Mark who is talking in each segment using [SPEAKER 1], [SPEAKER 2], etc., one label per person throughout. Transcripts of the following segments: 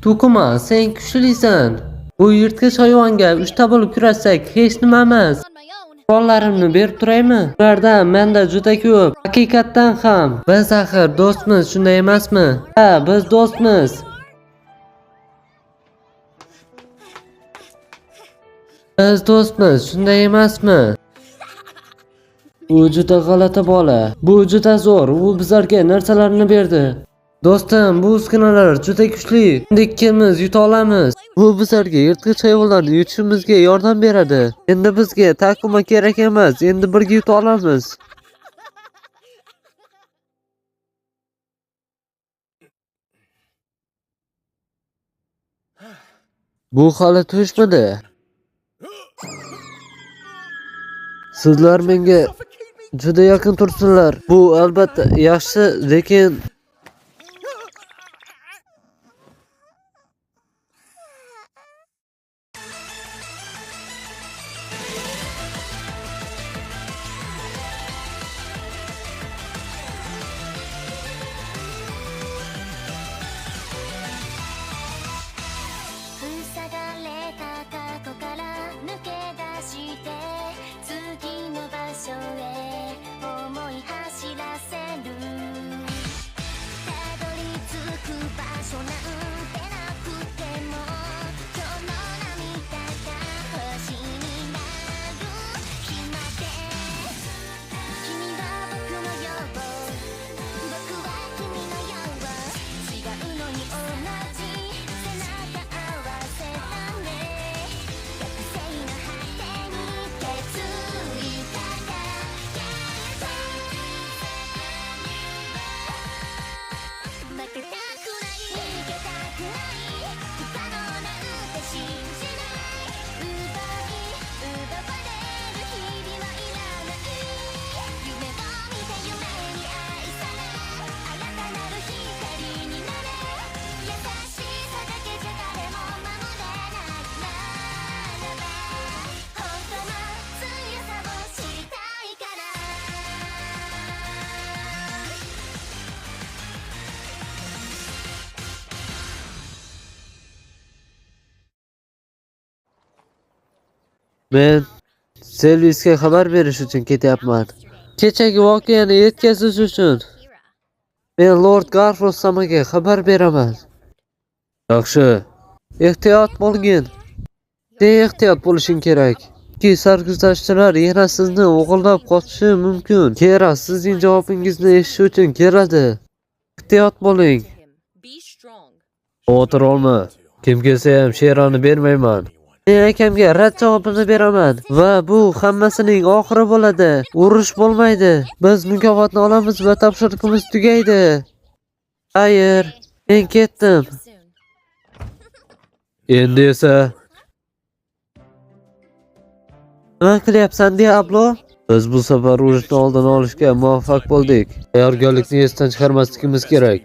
[SPEAKER 1] To'qima, sen kuchlisan. Bu yirtqich hayvonga 3 bo'lib kurashsak hech nima emas. Qurollarimni berib turaymi? Ulardan menda juda ko'p. Haqiqatdan ham. Biz axir do'stmiz, shunday emasmi? Ha, biz do'stmiz. Biz do'stmiz, shunday emasmi? U juda g'alati bola. Bu juda zo'r. U bizlarga narsalarni berdi. Do'stim, bu uskunalar juda kuchli. Endi ikkimiz yuta olamiz. Bu bizlarga yirtqich hayvonlarni yutishimizga yordam beradi. Endi bizga takuma kerak emas. Endi birga yuta olamiz. Bu hali tushmadi. Sizlar menga juda yaqin tursinlar. Bu albatta yaxshi, lekin men Selvisga xabar berish uchun ketyapman. Kechagi voqeani yetkazish uchun. Men Lord Garfrossamaga xabar beraman. Yaxshi. Ehtiyot bo'lgin. Ehtiyot bo'lishing kerak. Ki sarguzashtchilar yana sizni o'g'irlab qochishi mumkin. Kerak sizning javobingizni eshitish uchun keladi. Ehtiyot bo'ling. Xavotir olma. Kim kelsa ham Sherani bermayman. Men akamga rad javobini beraman va bu hammasining oxiri bo'ladi. Urush bo'lmaydi. Biz mukofotni olamiz va topshiriqimiz tugaydi. Xayr, men ketdim. Endi esa nima qilyapsan, Diablo? Biz bu safar urushni oldini olishga muvaffaq bo'ldik. Tayyorgarlikni esdan chiqarmasligimiz kerak.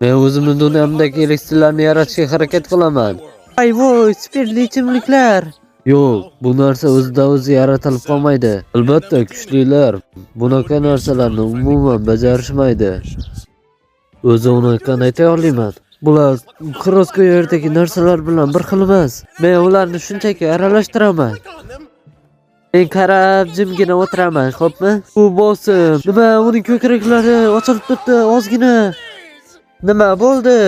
[SPEAKER 1] Men o'zimni dunyomdagi elixirlarni yaratishga harakat qilaman. Voy, spirtli ichimliklar. Yo'q, bu narsa o'zida o'zi yaratilib qolmaydi. Albatta, kuchlilar bunaqa narsalarni umuman bajarishmaydi. O'zi uni qanday tayyorlayman? Bular Krosko yerdagi narsalar bilan bir xil emas. Men ularni shunchaki aralashtiraman. Men qarab jimgina o'tiraman, xo'pmi? U bosim. Nima, uning ko'kraklari ochilib turibdi, ozgina. Nima bo'ldi?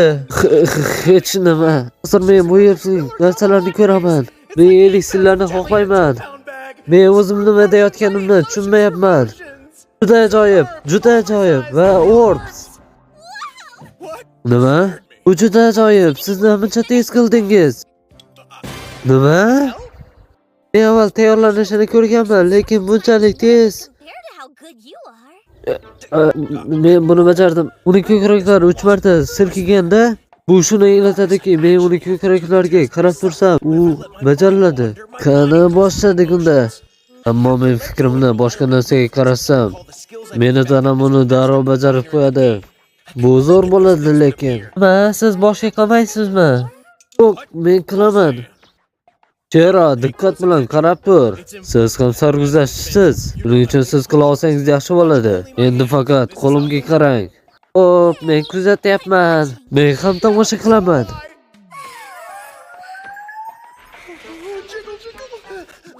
[SPEAKER 1] Hech nima. Hozir men bu yerning narsalarni ko'raman. Men elixirlarni xohlayman. Men o'zim nima deyotganimni tushunmayapman. Juda ajoyib va Orbs. Nima? Bu juda ajoyib. Siz nimacha tez qildingiz? Nima? Men avval tayyorlanishini ko'rganman, lekin bunchalik tez. Men buni bajardim. Uning ko'kraklari 3 marta silkiganda, bu shuni anglatadiki, men uning ko'kraklariga qarab tursam, u bajariladi. Qani boshladik unda. Ammo men fikrimni boshqa narsaga qarasam, meni tanam uni darrov bajarib qo'yadi. Bu zo'r bo'ladi, lekin. Nima, siz boshqa qilmaysizmi? Yo'q, men qilaman. Chera, diqqat bilan qarab tur. Siz ham sarguzashtchisiz. Buning uchun siz qila olsangiz yaxshi bo'ladi. Endi faqat qo'limga qarang. Hop, men kuzatyapman. Men ham tomosha qilaman.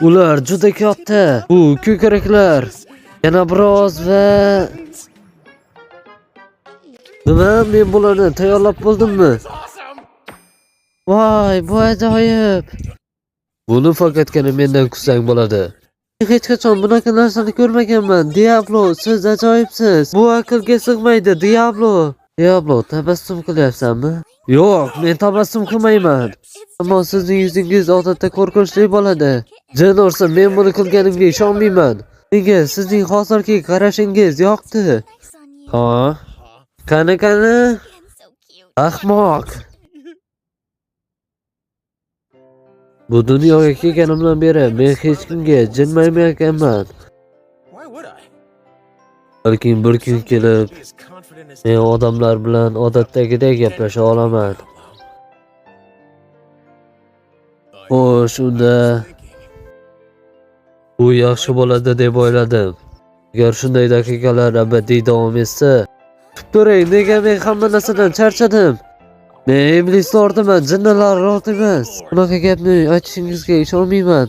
[SPEAKER 1] Ular juda katta. Bu ko'kraklar. Yana biroz va nima, men bularni tayyorlab bo'ldimmi? Voy, bu ajoyib. Buni faqatgina mendan kutsang bo'ladi. Hech qachon bunaqa narsani ko'rmaganman. Diablo, siz ajoyibsiz. Bu aqlga sig'maydi, Diablo. Diablo, tabassum qilyapsanmi? Yo'q, men tabassum qilmayman. Ammo sizning yuzingiz odatda qo'rqinchli bo'ladi. Jin ursa, men buni qilganimga ishonmayman. Menga sizning hozirgi qarashingiz yoqdi. Ha? Qani? Ahmoq. Bu dunyoga kelganimdan beri men hech kimga jinmaymayapman. Balki bir kun kelib, men odamlar bilan odatdagidek gaplasha olaman. Xo'sh, unda bu yaxshi bo'ladi deb o'yladim. Agar shunday daqiqalar abadiy davom etsa, kutib turing, nega men hamma narsadan charchadim. Men iblis lordiman, jinnilar lord emas. Bunaqa gapni aytishingizga ishonmayman.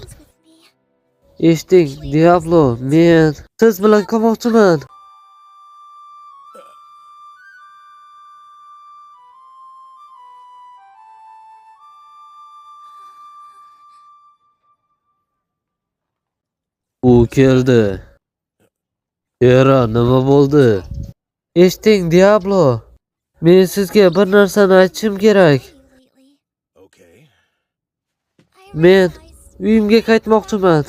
[SPEAKER 1] Eshiting, Diablo, men siz bilan qolmoqchiman. U keldi. Era, nima bo'ldi? Eshiting, Diablo. Men sizga bir narsani aytishim kerak. Men uyimga qaytmoqchiman.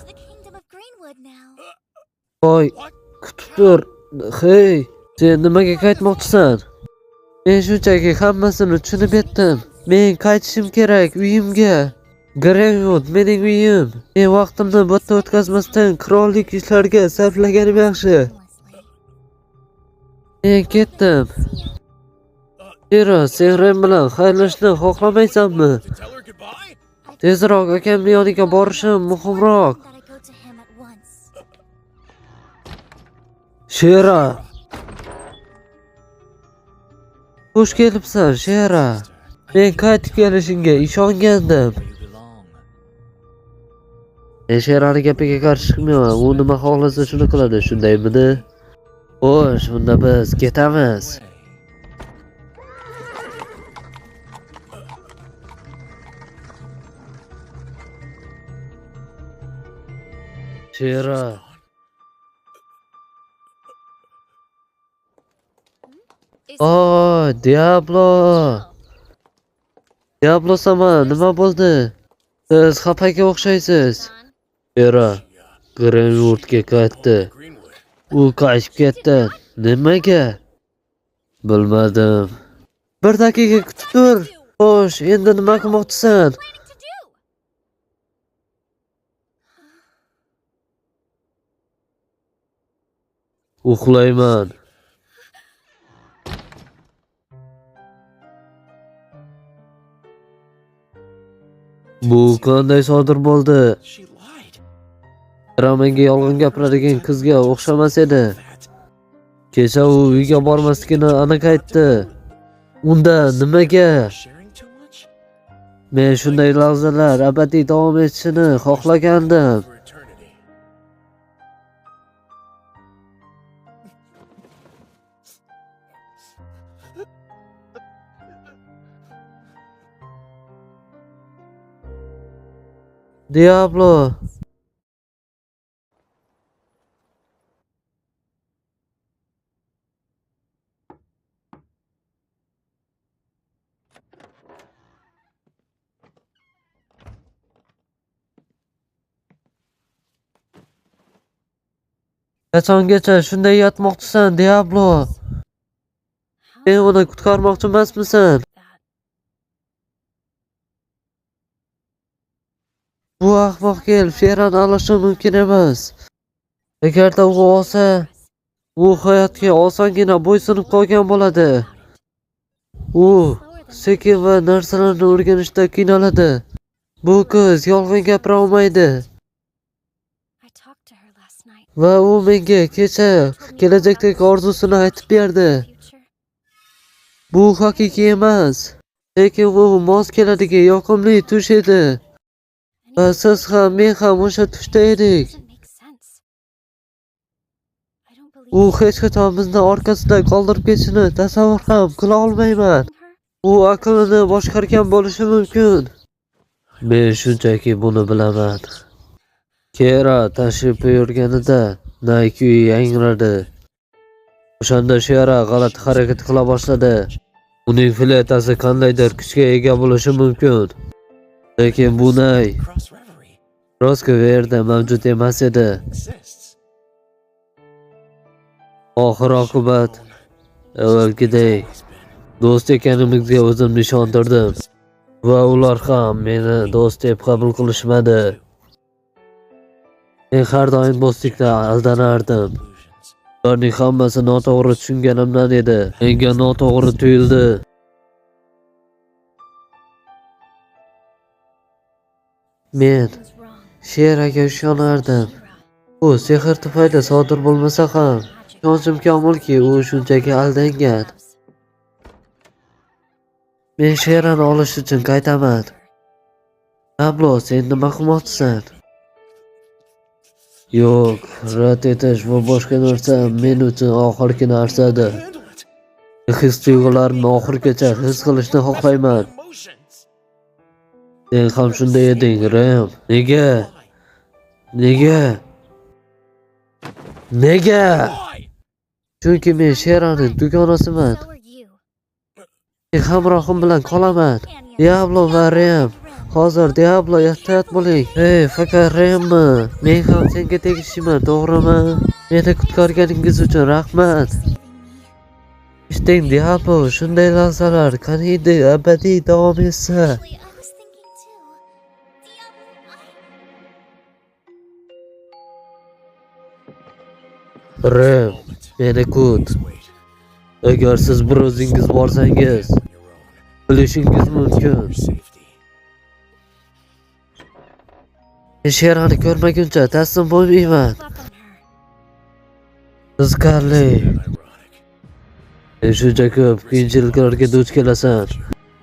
[SPEAKER 1] Voy, kutib tur. Hey, sen nimaga qaytmoqchisan? Men shunchaki hammasini tushunib yetdim. Men qaytishim kerak uyimga. Greenwood mening uyim. Men vaqtimni bu yerda o'tkazmasdan qirollik ishlariga sarflaganim yaxshi. Men ketdim. Era, sen Ren bilan xayrlashishni xohlamaysanmi? Tezroq akamning yoniga borishim muhimroq. Shera. Xush kelibsan, Shera. Men qaytib kelishingga ishongandim. Men Sherani gapiga qarshi chiqmayman. U nima xohlasa shuni qiladi, shundaymidi? Xo'sh, unda biz ketamiz. Shera. Oh, Diablo. Diablo sama, nima bo'ldi? Siz xafaga o'xshaysiz. Shera, Greenwoodga qaytdi. U qaytib ketdi. Nimaga? Bilmadim. Bir daqiqa kutib tur. Xo'sh, endi nima qilmoqchisan? Uxlayman. Bu qanday sodir bo'ldi? Menga yolg'on gapiradigan qizga o'xshamas edi. Kecha u uyga bormasligini aniq aytdi. Unda nimaga? Men shunday lahzalar abadiy davom etishini xohlagandim. Diablo. Qachongacha shunday yotmoqchisan, Diablo? Sen uni qutqarmoqchi emasmisan? Bu ahmoq kelib Sherani olishi mumkin emas. Agarda u olsa, u hayotga osongina bo'ysunib qolgan bo'ladi. U sekin va narsalarni o'rganishda qiynaladi. Bu qiz yolg'on gapira olmaydi. Va u menga kecha kelajakdagi orzusini aytib berdi. Bu haqiqiy emas. Lekin bu mos keladigan yoqimli tush edi. Va siz ham men ham o'sha tushda edik. U hech qachon bizni orqasida qoldirib ketishini tasavvur ham qila olmayman. U aqlini boshqargan bo'lishi mumkin. Men shunchaki buni bilaman. Kera tashrif buyurganida Nike yangradi. O'shanda Shera g'alati harakat qila boshladi. Uning fletasi qandaydir kuchga ega bo'lishi mumkin. Lekin bu nay Roskoverda mavjud emas edi. Oxir-oqibat avvalgidek do'st ekanimizga o'zimni ishontirdim va ular ham meni do'st deb qabul qilishmadi. Men har doim do'stlikda aldanardim. Ularning hammasi noto'g'ri tushunganimdan edi. Menga noto'g'ri tuyuldi. Men Sheraga ishonardim. U sehr tufayli sodir bo'lmasa ham, ishonchim komilki, u shunchaki aldangan. Men Sherani olish uchun qaytaman. Pablo, sen nima qilmoqchisan? Yo'q, rad etish va boshqa narsa men uchun oxirgi narsadir. His-tuyg'ularimni oxirigacha his qilishni xohlayman. Sen ham shunday eding, Rem. Nega? Nega? Chunki men Sheraning dugonasiman. Men hamrohim bilan qolaman. Diablo va Rem. Hozir Diablo ehtiyot bo'ling. Hey, faqat Remmi? Men ham senga tegishliman, to'g'rimi? Meni qutqarganingiz uchun rahmat. Ishting Diablo, shunday lahzalar qaniydi abadiy davom etsa. Rem, meni kut. Agar siz bir o'zingiz borsangiz, bilishingiz mumkin. Men Sherani ko'rmaguncha taslim bo'lmayman. Qiziqarli. Sen shuncha ko'p qiyinchiliklarga duch kelasan.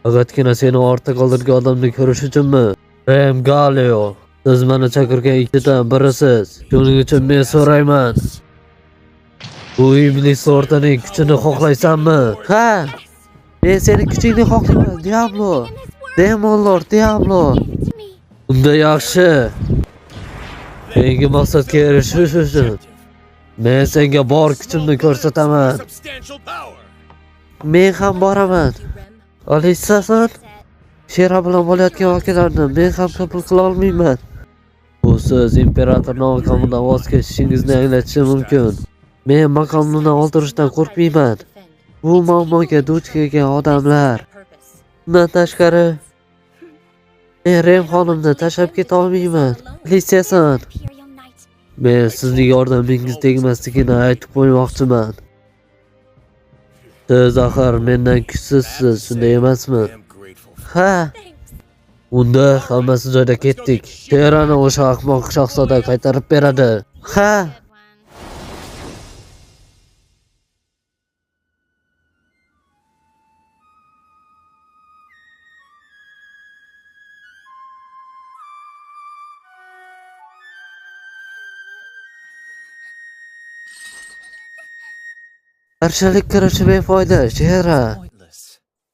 [SPEAKER 1] Faqatgina seni ortda qoldirgan odamni ko'rish uchunmi? Rem Galio, siz meni chaqirgan ikkidan birisiz. Shuning uchun men so'rayman. Bu iblis o'rtaning kuchini xohlaysanmi? Ha! Men seni kuchingni xohlayman, Diablo. Demonlar Diablo. Unda yaxshi. Menga maqsadga erishish uchun men senga bor kuchimni ko'rsataman. Men ham boraman. Olishasan? Shera bilan bo'layotgan voqealarni men ham qabul qila olmayman. Bu so'z imperator maqomidan voz kechishingizni anglatishi mumkin. Men maqomini oldirishdan qo'rqmayman. Bu muammoga duch kelgan odamlar. Bundan tashqari men Rem xonimni tashlab keta olmayman. Olishasan? Men sizning yordamingiz tegmasligini aytib qo'ymoqchiman. Siz axir mendan kuchsizsiz, shunday emasmi? Ha. Unda hammasi joyida ketdik. Sherani o'sha ahmoq shahzoda qaytarib beradi. Ha. Qarshalik kirishi befoyda, Shera.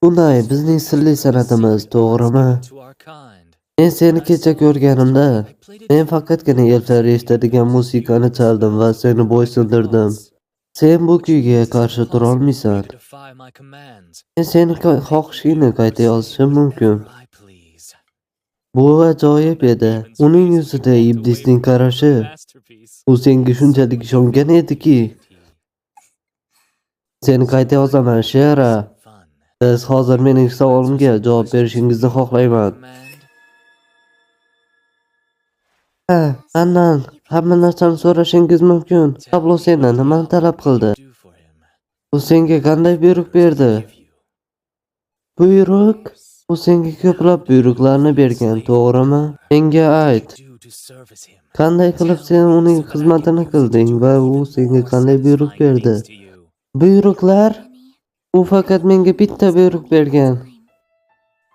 [SPEAKER 1] Bunday bizning sirli san'atimiz, to'g'rimi? Men seni kecha ko'rganimda, men faqatgina ellar eshitadigan musiqani chaldim va seni bo'ysundirdim. Sen bu kuyga qarshi tura olmaysan. Men seni xohishingni qayta yozishim mumkin. Bu ajoyib edi. Uning yuzida iblisning qarashi. U senga shunchalik ishongan ediki. Seni qayta yozaman, Shera. Siz hozir mening savolimga javob berishingizni xohlayman. Ha, mendan hamma narsani so'rashingiz mumkin. Pablo sendan nimani talab qildi? U senga qanday buyruq berdi? Buyruq? U senga ko'plab buyruqlarni bergan, to'g'rimi? Menga ayt. Qanday qilib sen uning xizmatini qilding va u senga qanday buyruq berdi? Buyruqlar? U faqat menga bitta buyruq bergan.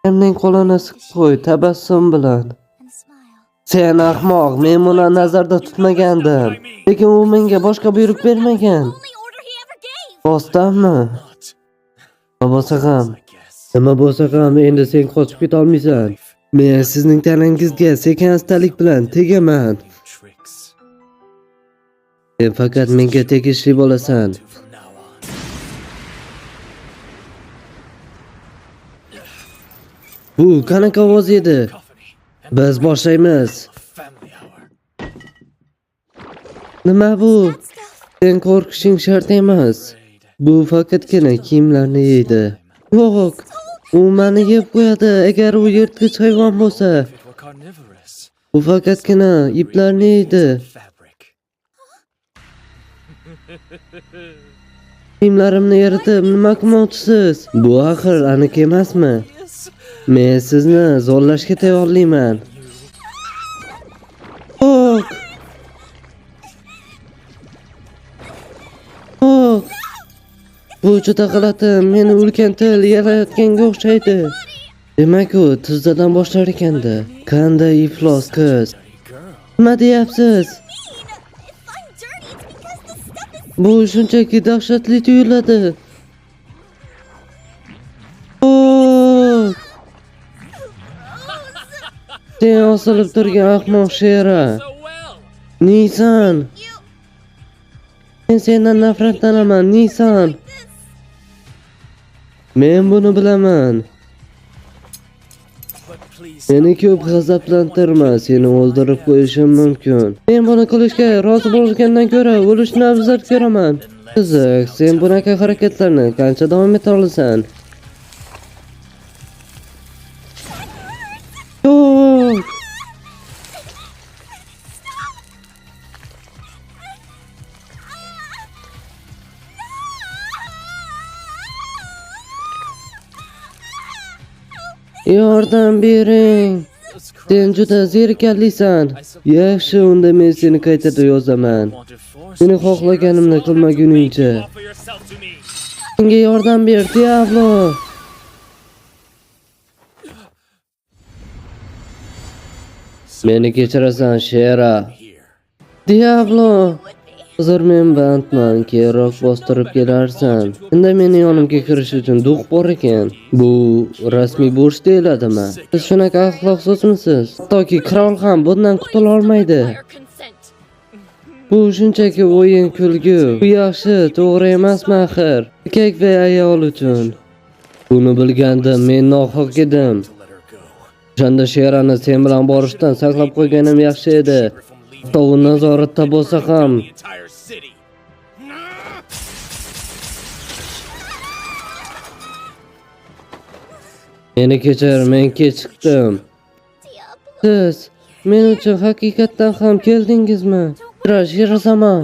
[SPEAKER 1] Menning qo'lini siqib qo'y tabassum bilan. Sen ahmoq, men uni nazarda tutmagandim. Lekin u menga boshqa buyruq bermagan. Rostdanmi? Nima bo'lsa ham endi sen qochib keta olmaysan. Men sizning tanangizga sekin-astalik bilan tegaman. Sen faqat menga tegishli bo'lasan. Bu qanaqa ovoz edi? Biz boshlaymiz. Nima bu? Sen qo'rqishing shart emas. Bu faqatgina kiyimlarni yeydi. Yo'q, u meni yeb qo'yadi agar u yirtqich hayvon bo'lsa. Bu faqatgina iplarni yeydi. Kiyimlarimni eritib nima qilmoqchisiz? Bu axir aniq emasmi? Men sizni zo'rlashga tayyorlayman. Yo'q. Yo'q. Bu juda g'alati, meni ulkan til yalayotganga o'xshaydi. Demak u tizzadan boshlar ekanda. Qanday iflos qiz. Nima deyapsiz? Bu shunchaki dahshatli tuyuladi. Sen osilib turgan ahmoq Shera. Nisan. Men sendan nafratlanaman, Nisan. Men buni bilaman. Meni ko'p g'azablantirma, seni o'ldirib qo'yishim mumkin. Men buni qilishga rozi bo'lgandan ko'ra o'lishni afzal ko'raman. Qiziq, sen bunaqa harakatlarni qancha davom eta olasan? Yo'q. Yordam bering. Sen juda zerikarlisan. Yaxshi, unda men seni qaytadan yozaman. Meni xohlaganimni qilmaguningcha. Menga yordam ber, Diablo. Meni kechirasan, Shera. Diablo. Hozir men bandman, keyinroq bostirib kelarsan. Endi meni yonimga kirish uchun duq bor ekan. Bu rasmiy bo'sh deyiladimi? Siz shunaqa axloqsizmisiz? Hattoki qirol ham bundan qutula olmaydi. Bu shunchaki o'yin kulgu. Bu yaxshi, to'g'ri emasmi axir? Erkak va ayol uchun. Buni bilgandim, men nohaq edim. O'shanda Sherani sen bilan borishdan saqlab qo'yganim yaxshi edi. Hatto u nazoratda bo'lsa ham. Meni kechir, men kechikdim. Siz men uchun haqiqatdan ham keldingizmi? Shira-sama.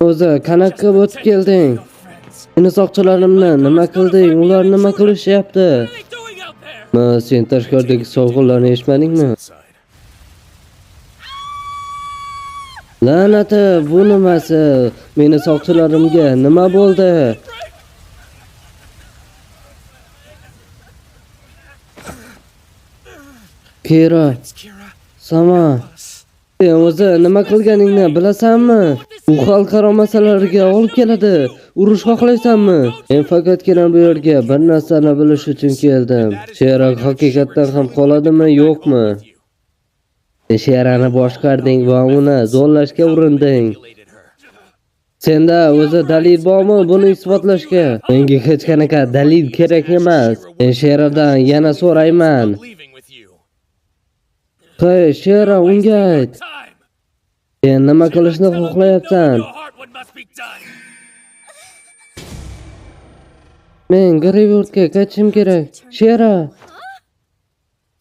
[SPEAKER 1] O'zi, qanaqa o'tib kelding? Meni soqchilarimni nima qilding? Ular nima qilishyapti? Sen tashqaridagi shovqinlarni eshitmadingmi? La'nati, bu nimasi? Meni soqchilarimga nima bo'ldi? Kira, Sama, sen o'zi nima qilganingni bilasanmi? Bu xalqaro masalalarga olib keladi. Urush xohlaysanmi? Men faqatgina bu yerga bir narsani bilish uchun keldim. Shera haqiqatdan ham qoladimi, yo'qmi? Sherani boshqarding va uni zo'rlashga urinding. Senda o'zi dalil bormi buni isbotlashga? Menga hech qanaqa dalil kerak emas. Men Sheradan yana so'rayman. Hey, Shera, unga ayt. Sen nima qilishni xohlayapsan? Men Greenwoodga qaytishim kerak. Shera.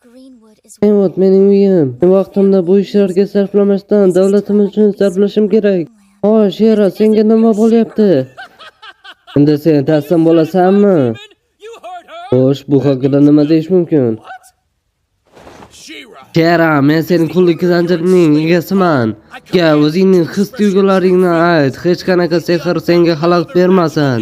[SPEAKER 1] Greenwood mening uyim. Vaqtimda bu ishlarga sarflamasdan davlatimiz uchun sarflashim kerak. Shera, senga nima bo'lyapti? Endi sen taslim bo'lasanmi? Xo'sh, bu haqida nima deyish mumkin? Shera, men sening qullik zanjirining egasiman. O'zingning his-tuyg'ularingni ayt. Hech qanaqa sehr senga xalaqit bermasin.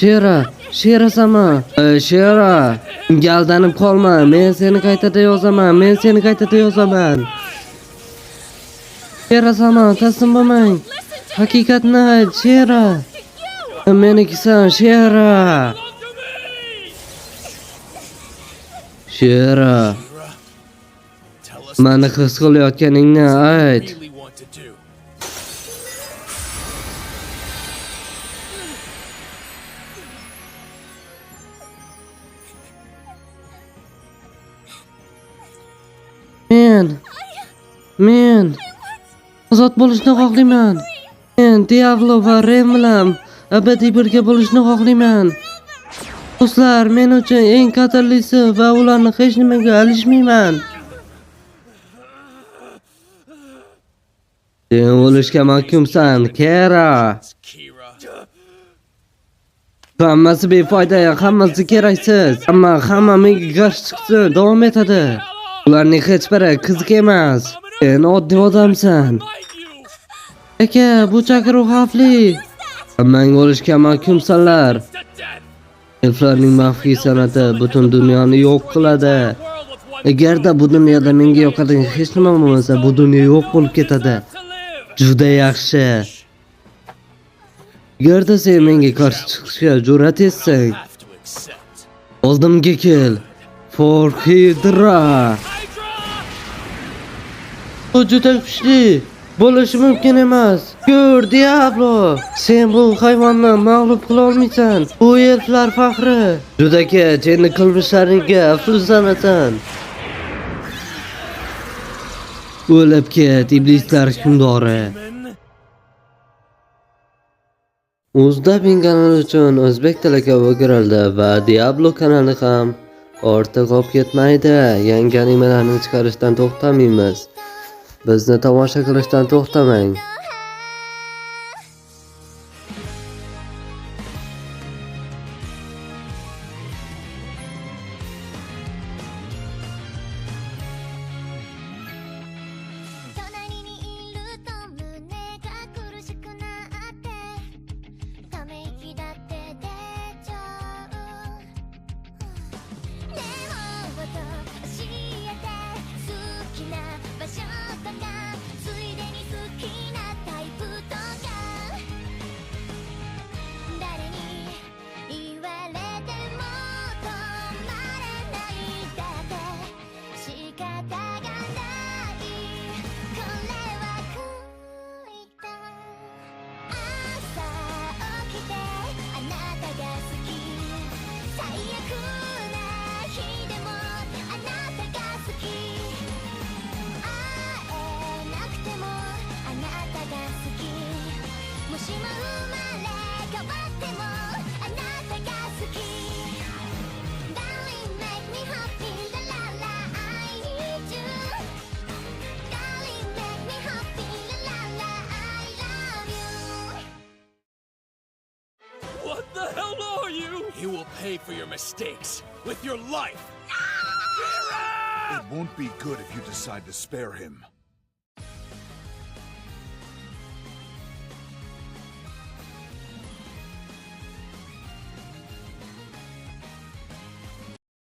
[SPEAKER 2] Shera sama. Shera, unga aldanib qolma. Men seni qaytada yozaman. Shera sama, taslim bo'lmang. Haqiqatni ayt, Shera. Menikisan, Shera. Shera. Mani his qilayotganingni ayt. Men ozod bo'lishni xohlayman. Men Diablo va Ren bilan abadiy birga bo'lishni xohlayman. Do'stlar, men uchun eng qadrlisi va ularni hech nimaga alishmayman. Sen o'lishga mahkumsan, Kira. Hammasi befoyda, hammasi keraksiz. Hamma menga qarshi chiqsin, davom etadi. Ularning hech biri qiziq emas. Sen oddiy odamsan. Aka, bu chaqiruv xavfli. Hammang o'lishga mahkumsanlar. Elflarning maxfiy san'ati butun dunyoni yo'q qiladi. Agarda bu dunyoda menga yoqadigan hech nima bo'lmasa, bu dunyo yo'q bo'lib ketadi. Juda yaxshi. Agarda sen menga qarshi chiqishga jur'at etsang, oldimga kel. For Hydra. Bu juda kuchli. Bo'lishi mumkin emas. Ko'r, Diablo. Sen bu hayvonni mag'lub qila olmaysan. Bu elflar faxri. Juda kech, endi qilmishlaringga afsuslanasan. O'lib ket, iblislar hukmdori. Uzdabin kanali uchun o'zbek tiliga o'girildi va Diablo kanali ham ortga qolib ketmaydi. Yangi animalarni chiqarishdan to'xtamaymiz. Bizni tomosha qilishdan to'xtamang.
[SPEAKER 3] What the hell are you? You will pay for your mistakes with your life.
[SPEAKER 4] It won't be good if you decide to spare him.